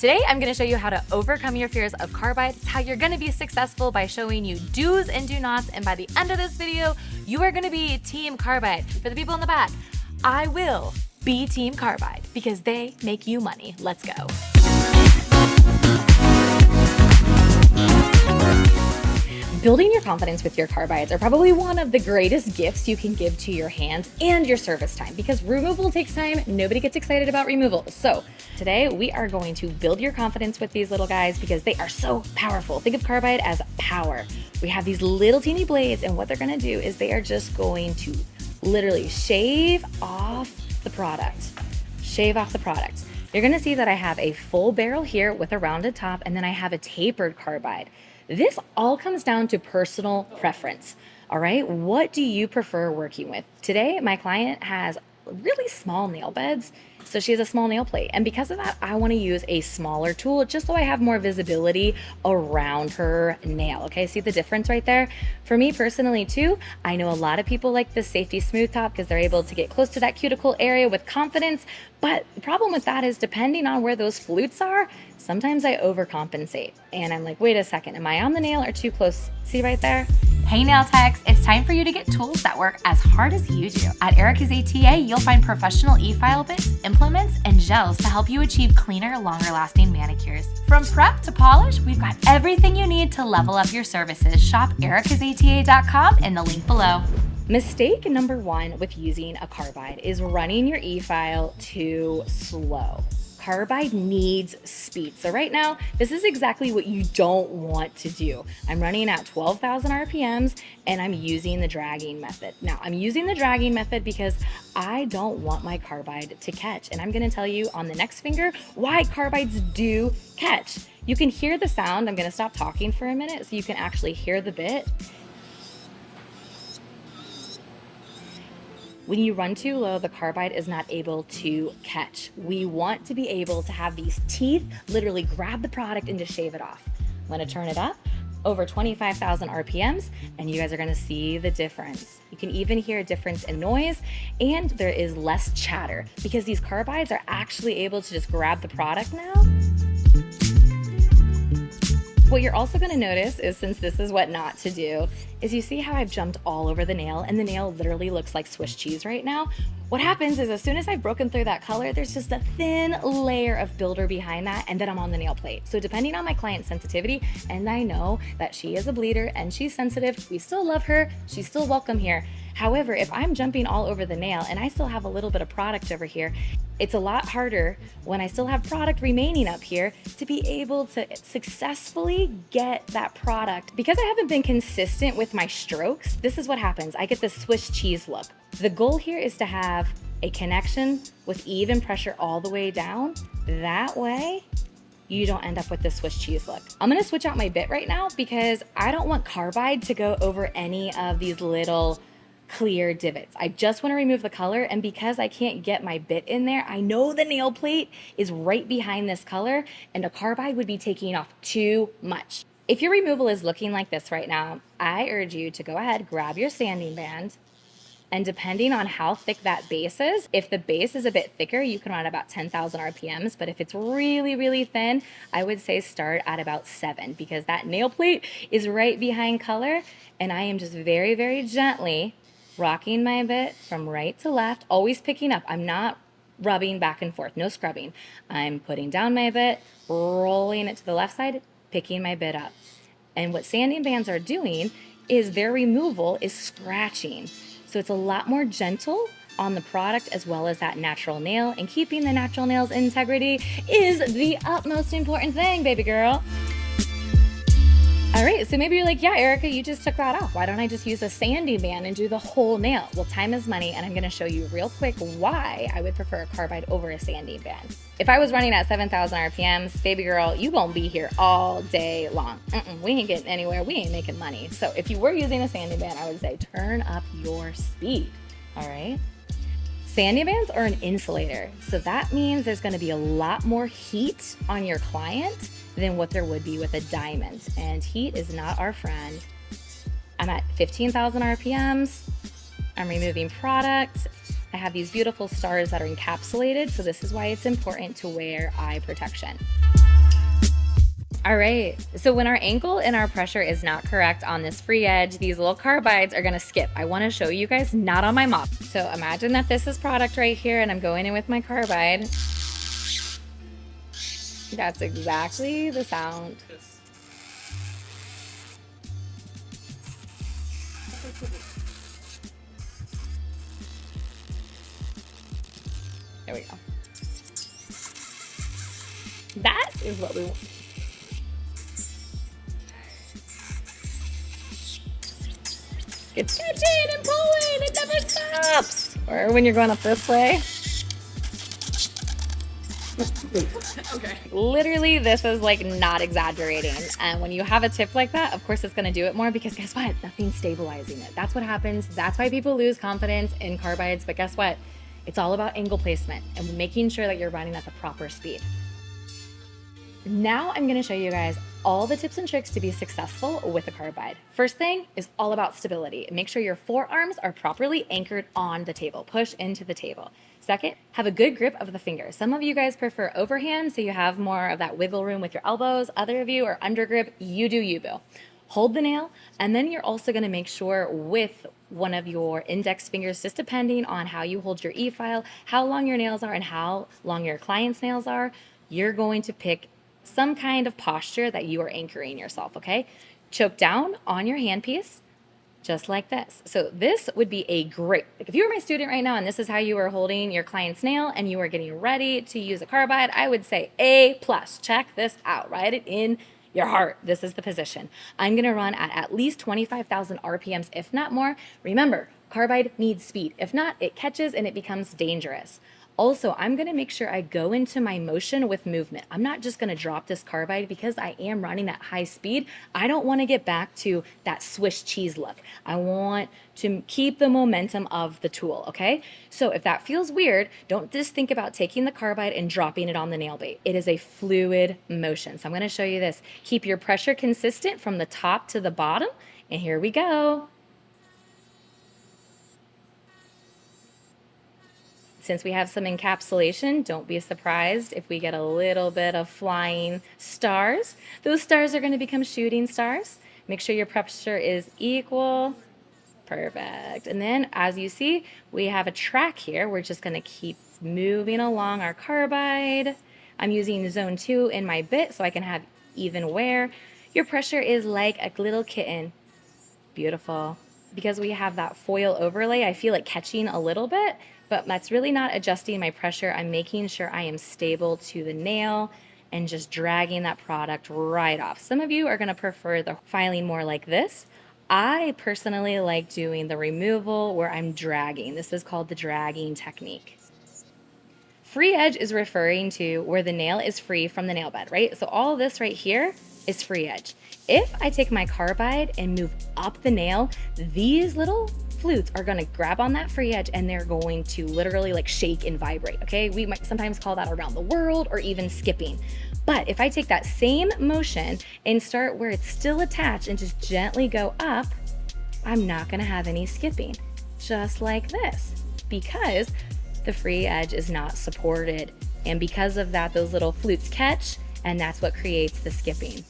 Today, I'm gonna show you how to overcome your fears of carbides, how you're gonna be successful by showing you do's and do nots, and by the end of this video, you are gonna be Team Carbide. For the people in the back, I will be Team Carbide because they make you money. Let's go. Building your confidence with your carbides are probably one of the greatest gifts you can give to your hands and your service time, because removal takes time. Nobody gets excited about removal. So today we are going to build your confidence with these little guys because they are so powerful. Think of carbide as power. We have these little teeny blades, and what they're gonna do is they are just going to literally shave off the product. Shave off the product. You're gonna see that I have a full barrel here with a rounded top, and then I have a tapered carbide. This all comes down to personal preference, all right? What do you prefer working with? Today, my client has really small nail beds, so she has a small nail plate. And because of that, I wanna use a smaller tool just so I have more visibility around her nail, okay? See the difference right there? For me personally too, I know a lot of people like the Safety Smooth Top because they're able to get close to that cuticle area with confidence, but the problem with that is depending on where those flutes are, sometimes I overcompensate. And I'm like, wait a second, am I on the nail or too close? See right there? Hey nail techs, it's time for you to get tools that work as hard as you do. At Erica's ATA, you'll find professional e-file bits, implements, and gels to help you achieve cleaner, longer lasting manicures. From prep to polish, we've got everything you need to level up your services. Shop ericasata.com in the link below. Mistake number one with using a carbide is running your e-file too slow. Carbide needs speed. So right now, this is exactly what you don't want to do. I'm running at 12,000 RPMs and I'm using the dragging method. Now, I'm using the dragging method because I don't want my carbide to catch. And I'm gonna tell you on the next finger why carbides do catch. You can hear the sound. I'm gonna stop talking for a minute so you can actually hear the bit. When you run too low, the carbide is not able to catch. We want to be able to have these teeth literally grab the product and just shave it off. I'm gonna turn it up over 25,000 RPMs, and you guys are gonna see the difference. You can even hear a difference in noise, and there is less chatter because these carbides are actually able to just grab the product now. What you're also gonna notice is, since this is what not to do, is you see how I've jumped all over the nail and the nail literally looks like Swiss cheese right now? What happens is as soon as I've broken through that color, there's just a thin layer of builder behind that, and then I'm on the nail plate. So depending on my client's sensitivity, and I know that she is a bleeder and she's sensitive, we still love her, she's still welcome here. However, if I'm jumping all over the nail and I still have a little bit of product over here, it's a lot harder when I still have product remaining up here to be able to successfully get that product. Because I haven't been consistent with my strokes, this is what happens. I get this Swiss cheese look. The goal here is to have a connection with even pressure all the way down. That way, you don't end up with this Swiss cheese look. I'm gonna switch out my bit right now because I don't want carbide to go over any of these little clear divots. I just want to remove the color, and because I can't get my bit in there, I know the nail plate is right behind this color and a carbide would be taking off too much. If your removal is looking like this right now, I urge you to go ahead, grab your sanding band, and depending on how thick that base is, if the base is a bit thicker, you can run about 10,000 RPMs, but if it's really, really thin, I would say start at about 7 because that nail plate is right behind color, and I am just very, very gently rocking my bit from right to left, always picking up. I'm not rubbing back and forth, no scrubbing. I'm putting down my bit, rolling it to the left side, picking my bit up. And what sanding bands are doing is their removal is scratching. So it's a lot more gentle on the product as well as that natural nail, and keeping the natural nail's integrity is the utmost important thing, baby girl. All right, so maybe you're like, yeah, Erica, you just took that off. Why don't I just use a sanding band and do the whole nail? Well, time is money, and I'm gonna show you real quick why I would prefer a carbide over a sanding band. If I was running at 7,000 RPMs, baby girl, you won't be here all day long. We ain't getting anywhere, we ain't making money. So if you were using a sanding band, I would say turn up your speed, all right? Sanding bands are an insulator, so that means there's gonna be a lot more heat on your client than what there would be with a diamond, and heat is not our friend. I'm at 15,000 RPMs, I'm removing product, I have these beautiful stars that are encapsulated, so this is why it's important to wear eye protection. All right, so when our angle and our pressure is not correct on this free edge, these little carbides are gonna skip. I wanna show you guys, not on my mop. So imagine that this is product right here and I'm going in with my carbide. That's exactly the sound. There we go. That is what we want. It's catching and pulling, it never stops. Or when you're going up this way. Okay. Literally, this is like not exaggerating. And when you have a tip like that, of course it's gonna do it more because guess what? Nothing's stabilizing it. That's what happens. That's why people lose confidence in carbides. But guess what? It's all about angle placement and making sure that you're running at the proper speed. Now I'm gonna show you guys all the tips and tricks to be successful with a carbide. First thing is all about stability. Make sure your forearms are properly anchored on the table. Push into the table. Second, have a good grip of the fingers. Some of you guys prefer overhand, so you have more of that wiggle room with your elbows. Other of you are under grip. You do you, boo. Hold the nail, and then you're also gonna make sure with one of your index fingers, just depending on how you hold your e-file, how long your nails are and how long your client's nails are, you're going to pick some kind of posture that you are anchoring yourself, okay? Choke down on your handpiece, just like this. So this would be a great, like if you were my student right now and this is how you were holding your client's nail and you were getting ready to use a carbide, I would say A+. Check this out, write it in your heart. This is the position. I'm gonna run at least 25,000 RPMs, if not more. Remember, carbide needs speed. If not, it catches and it becomes dangerous. Also, I'm gonna make sure I go into my motion with movement. I'm not just gonna drop this carbide because I am running at high speed. I don't wanna get back to that Swiss cheese look. I want to keep the momentum of the tool, okay? So if that feels weird, don't just think about taking the carbide and dropping it on the nail bait. It is a fluid motion. So I'm gonna show you this. Keep your pressure consistent from the top to the bottom, and here we go. Since we have some encapsulation, don't be surprised if we get a little bit of flying stars. Those stars are going to become shooting stars. Make sure your pressure is equal. Perfect. And then as you see, we have a track here. We're just going to keep moving along our carbide. I'm using zone 2 in my bit so I can have even wear. Your pressure is like a little kitten. Beautiful. Because we have that foil overlay, I feel it catching a little bit, but that's really not adjusting my pressure. I'm making sure I am stable to the nail and just dragging that product right off. Some of you are gonna prefer the filing more like this. I personally like doing the removal where I'm dragging. This is called the dragging technique. Free edge is referring to where the nail is free from the nail bed, right? So all this right here is free edge. If I take my carbide and move up the nail, these little flutes are gonna grab on that free edge and they're going to literally like shake and vibrate, okay? We might sometimes call that around the world or even skipping. But if I take that same motion and start where it's still attached and just gently go up, I'm not gonna have any skipping, just like this, because the free edge is not supported. And because of that, those little flutes catch, and that's what creates the skipping.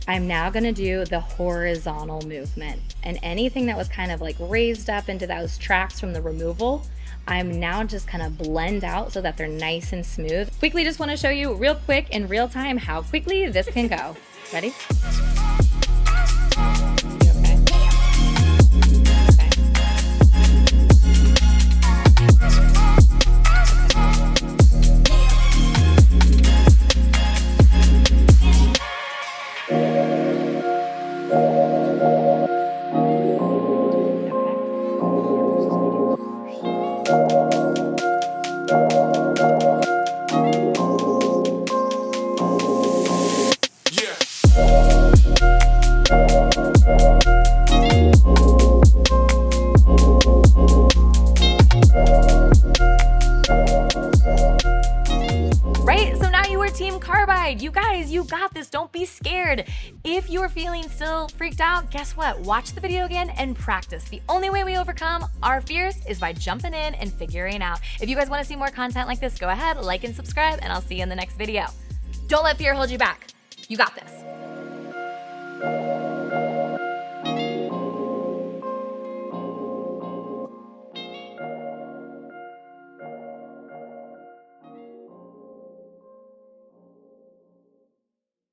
I'm now gonna do the horizontal movement, and anything that was kind of like raised up into those tracks from the removal, I'm now just kind of blend out so that they're nice and smooth. Quickly just wanna show you real quick in real time how quickly this can go. Ready? Team Carbide, you guys, you got this. Don't be scared. If you're feeling still freaked out, guess what? Watch the video again and practice. The only way we overcome our fears is by jumping in and figuring out. If you guys want to see more content like this, go ahead, like and subscribe, and I'll see you in the next video. Don't let fear hold you back. You got this.